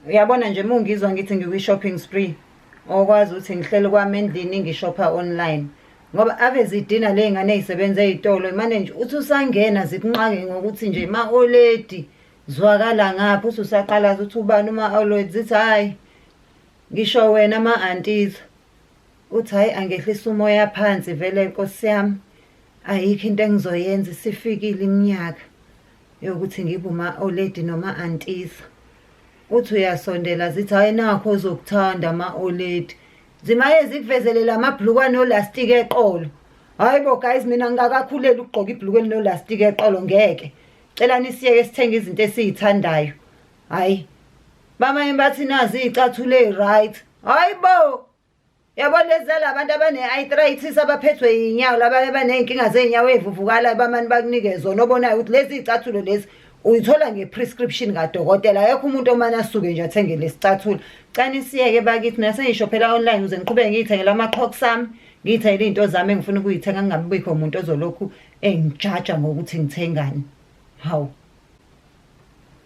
Uyabona nje mungizwa ngithi ngikwi-shopping spree, okwazi ukuthi ngihlele kwami endlini ngishopha online. Ngoba ave zidina ley'ngane ey'sebenza ey'tolo, manje nje uthi usangena zikunqake ngokuthi nje ma-oledi zwakala ngapha, uthi usaqalaza uthi ubani uma-oledi, zithi hhayi ngisho wena ma-antiza. Uthi hhayi angehlisa umoya phansi vele nkosi yami, ayikho into engizoyenza, isifikile iminyaka yokuthi ngibe uma-oledi noma-antiza. Uthi uyasondela zithi hhayi nakho ozokuthanda ama-oledi. Zimaye zikuvezelela amabhlukwane olastiki eqolo. Hhayi bo guys, mina ngingakakhuleli ukugqoka ibhluku elinolastiki eqolo, ngeke. Celani siyeke sithenge izinto esiy'thandayo. Hhayi bamanye bathi nazi iy'cathulo ey'-right. Hhayi bo, yabo lezi labantu abane-arthritis abaphethwe yiy'nyawo, laba abaney'nkinga zey'nyawo ey'vuvukalayo bamane bakunike zona, obonayo ukuthi lezi y'cathulo lezi uyithola nge-prescription kadokotela. Akekho umuntu omane asuke nje athenge lesicathulo. Cani siyeke bakithi, mina sengishophela online ukuze ngiqhubeke ngiy'thengela ama-Crocs ami, ngiy'thengele iy'nto zami engifuna ukuy'thenga, kungabibikho umuntu ozolokhu engijaja ngokuthi ngithengani. Hawu.